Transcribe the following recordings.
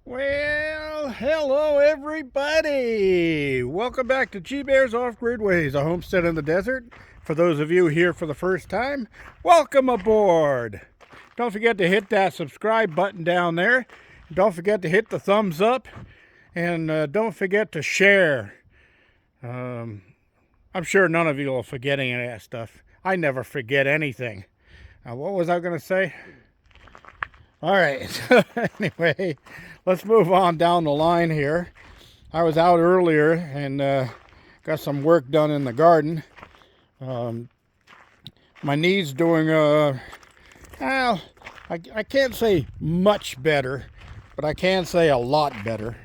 Well, hello everybody. Welcome back to G Bear's Off-Grid Ways, a homestead in the desert. For those of you here for the first time, welcome aboard. Don't forget to hit that subscribe button down there. Don't forget to hit the thumbs up, and don't forget to share. I'm sure none of you will forget any of that stuff. I never forget anything. What was I going to say? All right, anyway, let's move on down the line here. I was out earlier and got some work done in the garden. My knee's doing, well, I can't say much better, but I can say a lot better.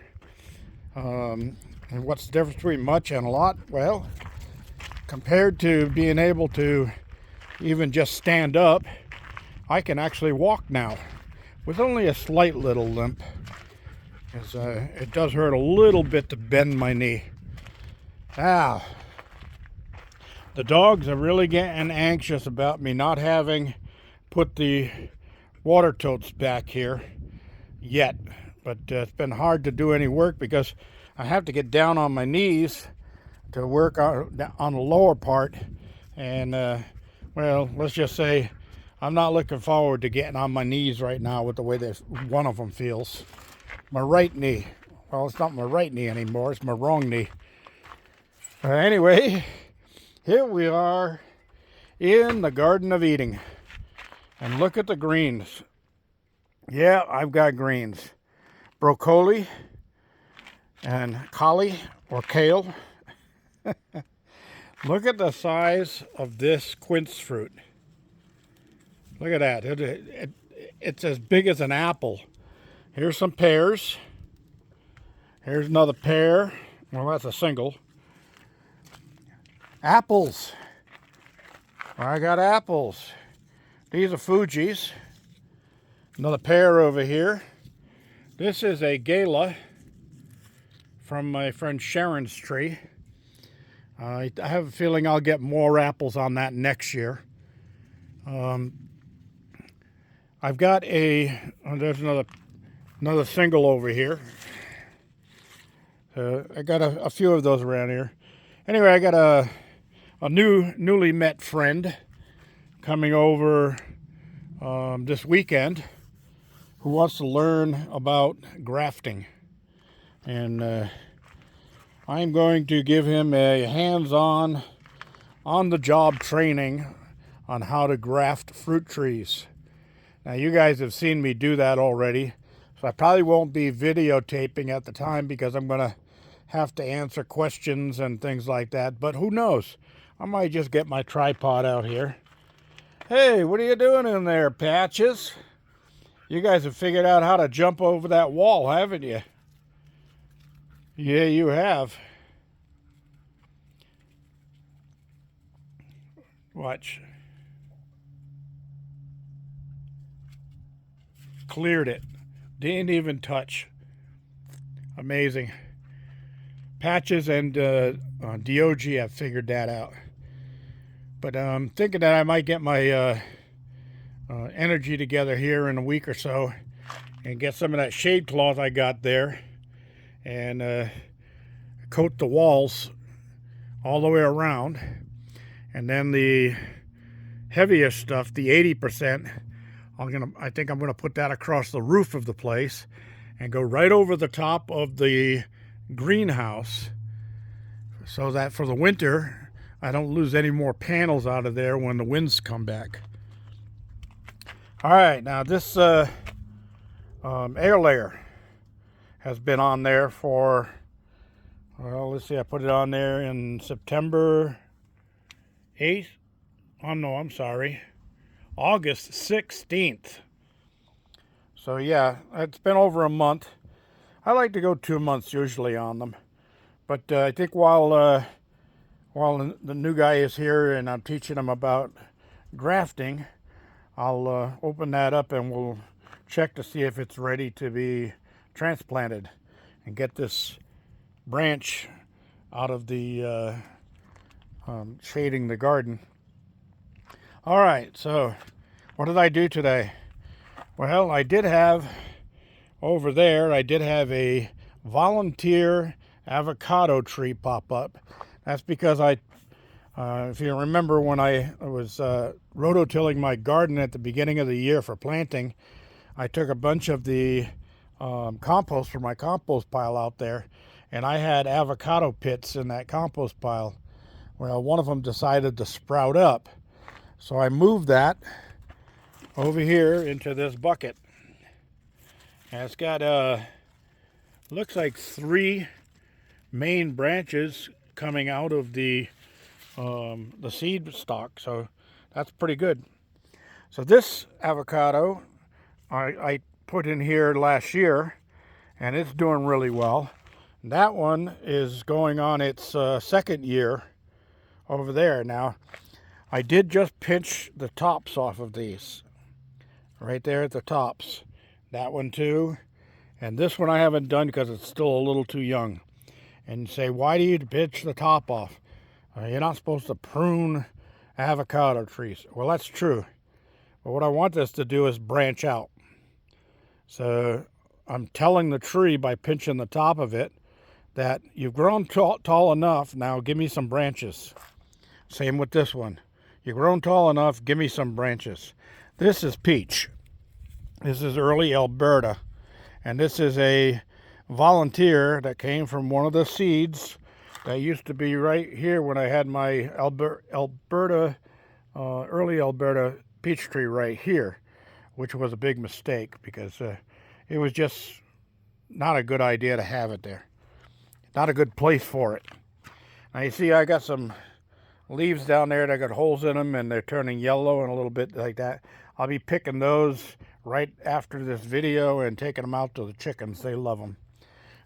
And what's the difference between much and a lot? Well, compared to being able to even just stand up, I can actually walk now, with only a slight little limp, because it does hurt a little bit to bend my knee. The dogs are really getting anxious about me not having put the water totes back here yet, but it's been hard to do any work because I have to get down on my knees to work on the lower part, and well, let's just say I'm not looking forward to getting on my knees right now with the way that one of them feels. My right knee. Well, it's not my right knee anymore. It's my wrong knee. Anyway, here we are in the Garden of Eden. And look at the greens. Yeah, I've got greens. Broccoli and collie or kale. Look at the size of this quince fruit. Look at that. It's as big as an apple. Here's some pears. Here's another pear. Well, that's a single. Apples. I got apples. These are Fuji's. Another pear over here. This is a gala from my friend Sharon's tree. I have a feeling I'll get more apples on that next year. I've got there's another single over here. I got a few of those around here. Anyway, I got a newly met friend coming over this weekend who wants to learn about grafting. And I'm going to give him a hands-on, on-the-job training on how to graft fruit trees. Now, you guys have seen me do that already, so I probably won't be videotaping at the time because I'm going to have to answer questions and things like that. But who knows? I might just get my tripod out here. Hey, what are you doing in there, Patches? You guys have figured out how to jump over that wall, haven't you? Yeah, you have. Watch. Cleared it. Didn't even touch. Amazing. Patches and DOG have figured that out. But I'm thinking that I might get my energy together here in a week or so and get some of that shade cloth I got there and coat the walls all the way around. And then the heavier stuff, the 80%, I think I'm gonna put that across the roof of the place and go right over the top of the greenhouse so that for the winter I don't lose any more panels out of there when the winds come back. All right, now this air layer has been on there for, well, let's see, I put it on there in September 8th. Oh no, I'm sorry, August 16th. So yeah, it's been over a month. I like to go 2 months usually on them. But I think while the new guy is here and I'm teaching him about grafting, I'll open that up and we'll check to see if it's ready to be transplanted and get this branch out of the shading the garden. All right, so what did I do today? Well, I did have over there, I did have a volunteer avocado tree pop up. That's because if you remember when I was rototilling my garden at the beginning of the year for planting, I took a bunch of the compost from my compost pile out there, and I had avocado pits in that compost pile. Well, one of them decided to sprout up, so I moved that over here into this bucket. And it's got looks like 3 main branches coming out of the seed stalk, so that's pretty good. So this avocado I put in here last year, and it's doing really well. That one is going on its second year over there. Now, I did just pinch the tops off of these, right there at the tops. That one too, and this one I haven't done because it's still a little too young. And you say, why do you pinch the top off? You're not supposed to prune avocado trees. Well, that's true. But what I want this to do is branch out. So I'm telling the tree by pinching the top of it that you've grown tall enough, now give me some branches. Same with this one. You've grown tall enough, give me some branches. This is peach. This is early Alberta. And this is a volunteer that came from one of the seeds that used to be right here when I had my early Alberta peach tree right here, which was a big mistake because it was just not a good idea to have it there. Not a good place for it. Now you see I got some leaves down there that got holes in them and they're turning yellow and a little bit like that. I'll be picking those right after this video and taking them out to the chickens. They love them.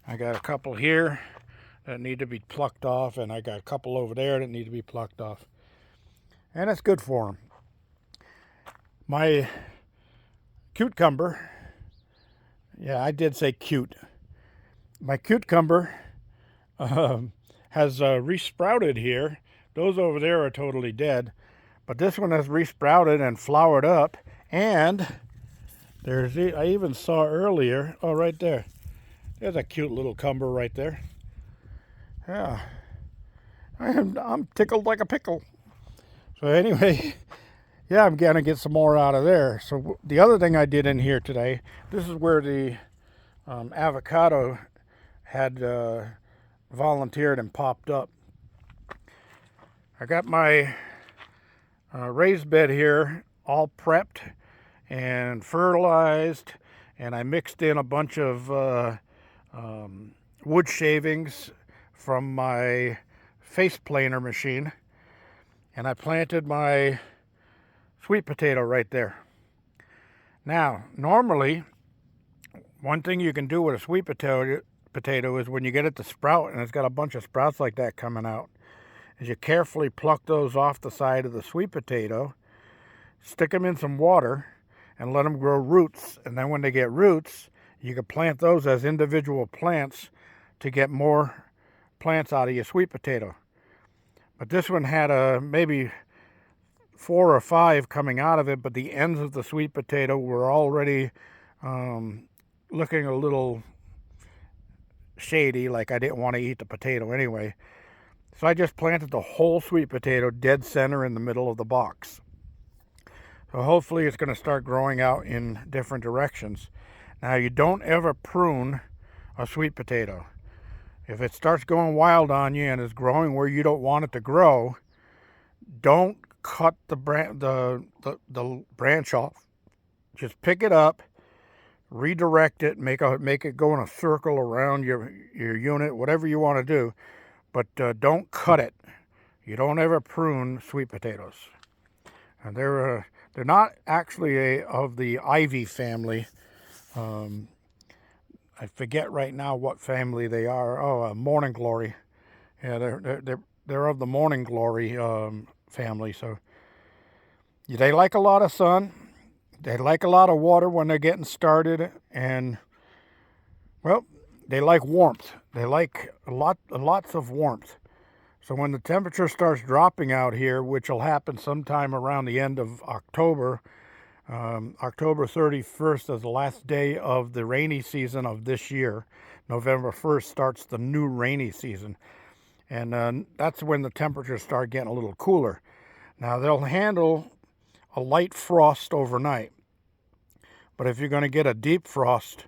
I got a couple here that need to be plucked off, and I got a couple over there that need to be plucked off. And it's good for them. My cucumber, yeah, I did say cute. My cucumber has resprouted here. Those over there are totally dead. But this one has resprouted and flowered up. And I even saw earlier, oh, right there. There's a cute little cumber right there. Yeah. I'm tickled like a pickle. So anyway, yeah, I'm going to get some more out of there. So the other thing I did in here today, this is where the avocado had volunteered and popped up. I got my raised bed here all prepped and fertilized, and I mixed in a bunch of wood shavings from my face planer machine, and I planted my sweet potato right there. Now, normally, one thing you can do with a sweet potato is when you get it to sprout and it's got a bunch of sprouts like that coming out, is you carefully pluck those off the side of the sweet potato, stick them in some water, and let them grow roots. And then when they get roots, you can plant those as individual plants to get more plants out of your sweet potato. But this one had maybe 4 or 5 coming out of it, but the ends of the sweet potato were already looking a little shady, like I didn't want to eat the potato anyway. So I just planted the whole sweet potato dead center in the middle of the box. So hopefully it's going to start growing out in different directions. Now, you don't ever prune a sweet potato. If it starts going wild on you and is growing where you don't want it to grow, don't cut the branch off. Just pick it up, redirect it, make it go in a circle around your unit, whatever you want to do, but don't cut it. You don't ever prune sweet potatoes. And they're not actually of the ivy family. I forget right now what family they are. Oh, morning glory. Yeah, they're of the morning glory family. So they like a lot of sun. They like a lot of water when they're getting started, and well, they like warmth. They like lots of warmth. So when the temperature starts dropping out here, which will happen sometime around the end of October, October 31st is the last day of the rainy season of this year. November 1st starts the new rainy season. And that's when the temperatures start getting a little cooler. Now, they'll handle a light frost overnight. But if you're going to get a deep frost,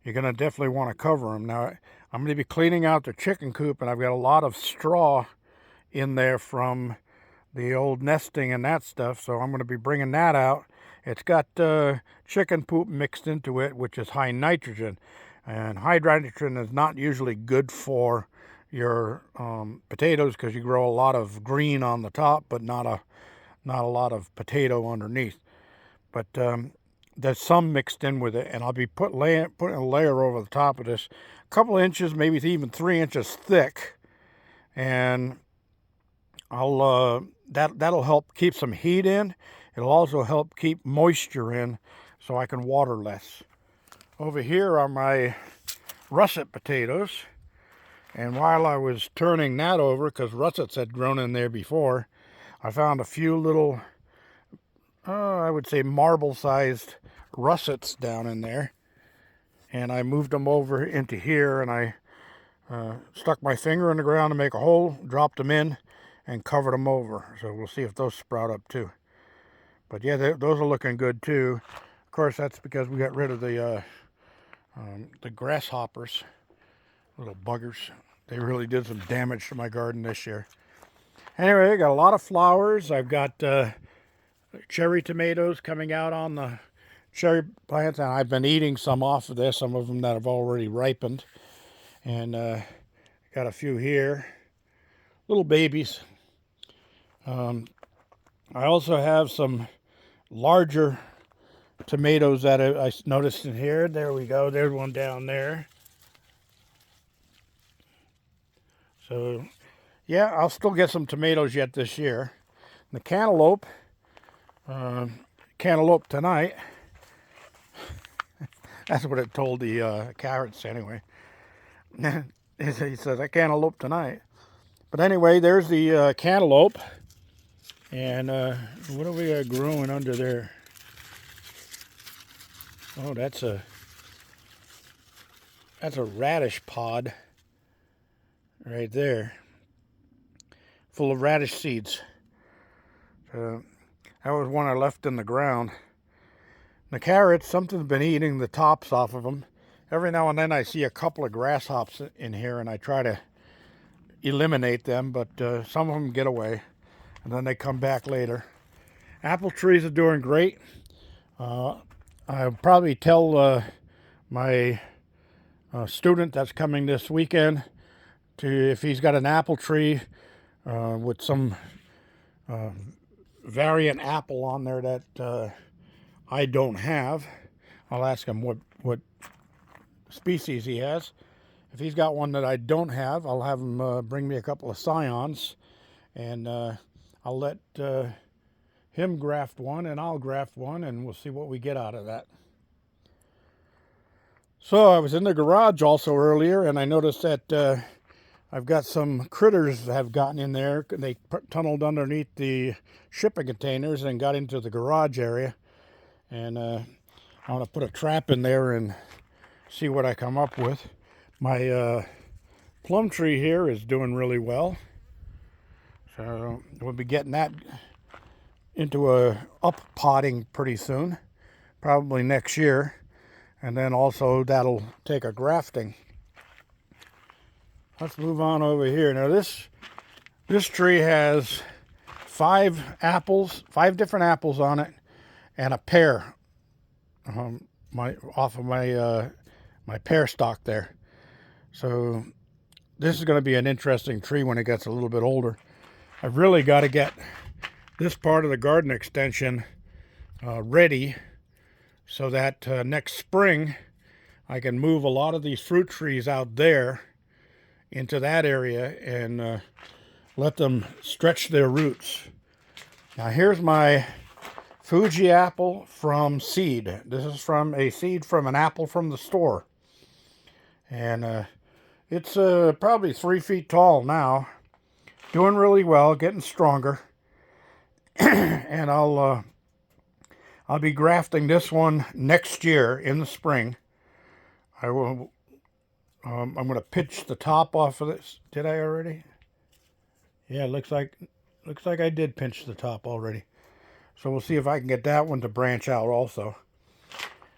you're going to definitely want to cover them. Now, I'm going to be cleaning out the chicken coop, and I've got a lot of straw in there from the old nesting and that stuff, so I'm going to be bringing that out. It's got chicken poop mixed into it, which is high nitrogen. And high nitrogen is not usually good for your potatoes because you grow a lot of green on the top, but not a lot of potato underneath. But there's some mixed in with it, and I'll be putting a layer over the top of this, a couple of inches, maybe even 3 inches thick, and that'll help keep some heat in. It'll also help keep moisture in so I can water less. Over here are my russet potatoes. And while I was turning that over, because russets had grown in there before, I found a few little, I would say marble-sized russets down in there. And I moved them over into here, and I stuck my finger in the ground to make a hole, dropped them in, and covered them over. So we'll see if those sprout up too. But yeah, those are looking good too. Of course, that's because we got rid of the grasshoppers, little buggers. They really did some damage to my garden this year. Anyway, I got a lot of flowers. I've got cherry tomatoes coming out on the cherry plants, and I've been eating some off of this, some of them that have already ripened. And got a few here, little babies. I also have some larger tomatoes that I noticed in here. There we go. There's one down there. So, yeah, I'll still get some tomatoes yet this year. The cantaloupe tonight. That's what it told the carrots anyway. He says, I cantaloupe tonight. But anyway, there's the cantaloupe. And what do we got growing under there? Oh, that's a radish pod right there, full of radish seeds. That was one I left in the ground. The carrots, something's been eating the tops off of them. Every now and then I see a couple of grasshoppers in here, and I try to eliminate them, but some of them get away, and then they come back later. Apple trees are doing great. I'll probably tell my student that's coming this weekend if he's got an apple tree with some variant apple on there that I don't have. I'll ask him what species he has. If he's got one that I don't have, I'll have him bring me a couple of scions, and I'll let him graft one, and I'll graft one, and we'll see what we get out of that. So I was in the garage also earlier, and I noticed that I've got some critters that have gotten in there. They tunneled underneath the shipping containers and got into the garage area. And I want to put a trap in there and see what I come up with. My plum tree here is doing really well. So we'll be getting that into a up potting pretty soon, probably next year. And then also that'll take a grafting. Let's move on over here. Now this tree has 5 different apples on it, and a pear off of my pear stalk there. So this is going to be an interesting tree when it gets a little bit older. I've really got to get this part of the garden extension ready so that next spring I can move a lot of these fruit trees out there into that area and let them stretch their roots. Now here's my Fuji apple from seed. This is from a seed from an apple from the store. And it's probably 3 feet tall now. Doing really well, getting stronger. And I'll I'll be grafting this one next year in the spring. I will. I'm going to pitch the top off of this. Did I already? Yeah, looks like I did pinch the top already. So we'll see if I can get that one to branch out also.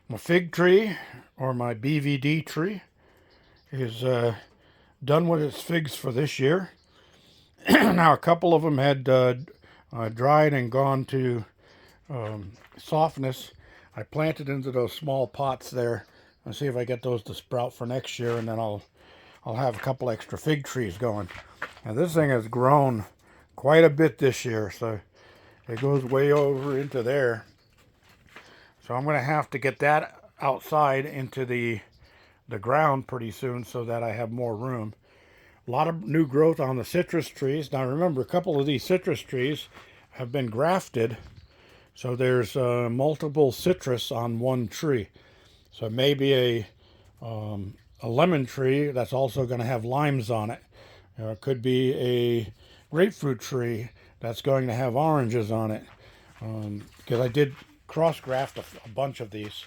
My fig tree, or my BVD tree, is done with its figs for this year. Now, a couple of them had dried and gone to softness. I planted into those small pots there. I'll see if I get those to sprout for next year, and then I'll have a couple extra fig trees going. Now, this thing has grown quite a bit this year, so it goes way over into there. So I'm going to have to get that outside into the ground pretty soon so that I have more room. A lot of new growth on the citrus trees. Now remember, a couple of these citrus trees have been grafted, so there's multiple citrus on one tree. So maybe a lemon tree that's also going to have limes on it. It could be a grapefruit tree that's going to have oranges on it. Because I did cross graft a bunch of these,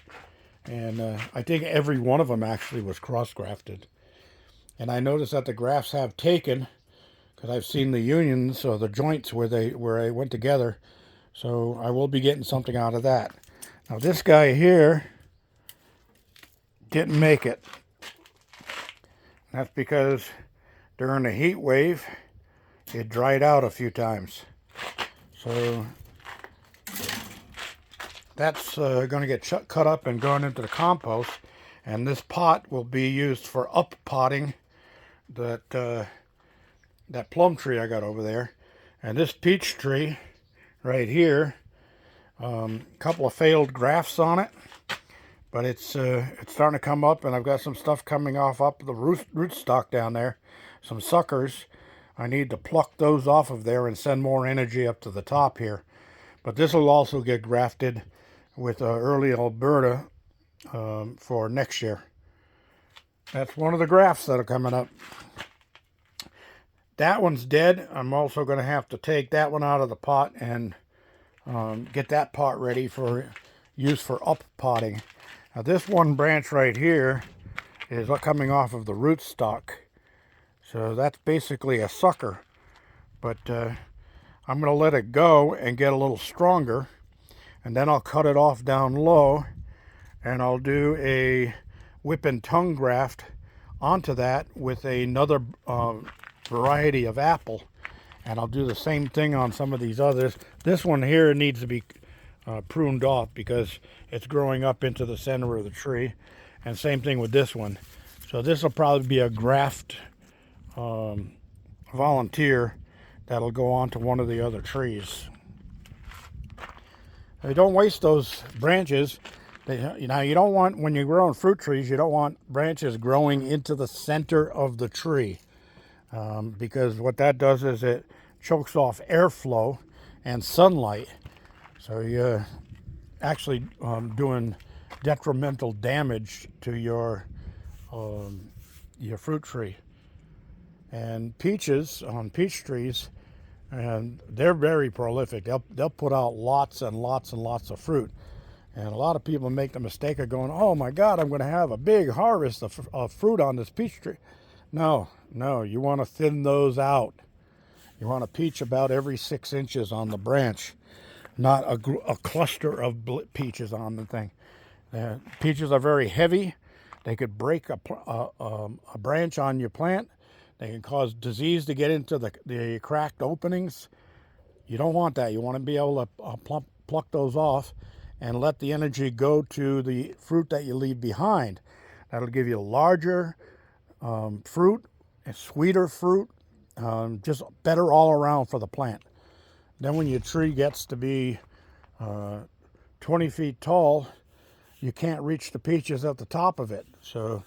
and I think every one of them actually was cross grafted. And I noticed that the grafts have taken, because I've seen the unions or the joints where they went together. So I will be getting something out of that. Now this guy here didn't make it. That's because during the heat wave, it dried out a few times. So that's going to get cut up and going into the compost. And this pot will be used for up potting that plum tree I got over there. And this peach tree right here, a couple of failed grafts on it, but it's starting to come up, and I've got some stuff coming off up the root stock down there, some suckers. I need to pluck those off of there and send more energy up to the top here. But this will also get grafted with early Alberta for next year. That's one of the grafts that are coming up. That one's dead. I'm also going to have to take that one out of the pot and get that pot ready for use for up potting. Now this one branch right here is coming off of the rootstock. So that's basically a sucker. But I'm going to let it go and get a little stronger. And then I'll cut it off down low. And I'll do a whip and tongue graft onto that with another variety of apple. And I'll do the same thing on some of these others. This one here needs to be pruned off because it's growing up into the center of the tree. And same thing with this one. So this will probably be a graft volunteer that'll go on to one of the other trees. Don't waste those branches. Now you don't want, when you're growing fruit trees, you don't want branches growing into the center of the tree, because what that does is it chokes off airflow and sunlight. So you're actually doing detrimental damage to your fruit tree. And peaches on peach trees, and they're very prolific. They'll put out lots and lots and lots of fruit. And a lot of people make the mistake of going, oh my God, I'm going to have a big harvest of fruit on this peach tree. No, you want to thin those out. You want a peach about every 6 inches on the branch, not a cluster of peaches on the thing. Peaches are very heavy. They could break a branch on your plant. They can cause disease to get into the cracked openings. You don't want that. You want to be able to pluck those off and let the energy go to the fruit that you leave behind. That'll give you larger fruit, and sweeter fruit, just better all around for the plant. Then when your tree gets to be 20 feet tall, you can't reach the peaches at the top of it. So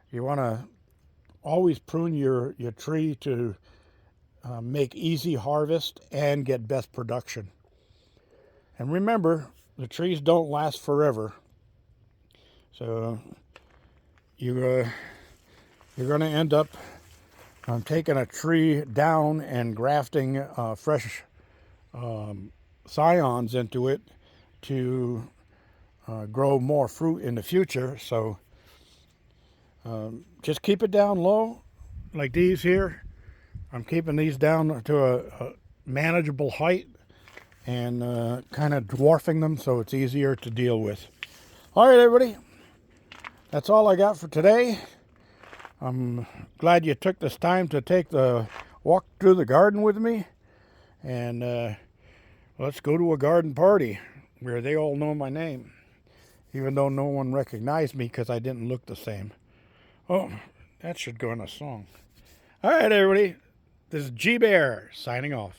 you want to always prune your tree to make easy harvest and get best production. And remember, the trees don't last forever. So you're going to end up taking a tree down and grafting fresh scions into it to grow more fruit in the future. So just keep it down low, like these here. I'm keeping these down to a manageable height and kind of dwarfing them so it's easier to deal with. All right, everybody, that's all I got for today. I'm glad you took this time to take the walk through the garden with me, and let's go to a garden party where they all know my name, even though no one recognized me because I didn't look the same. Oh, that should go in a song. All right, everybody, this is G Bear signing off.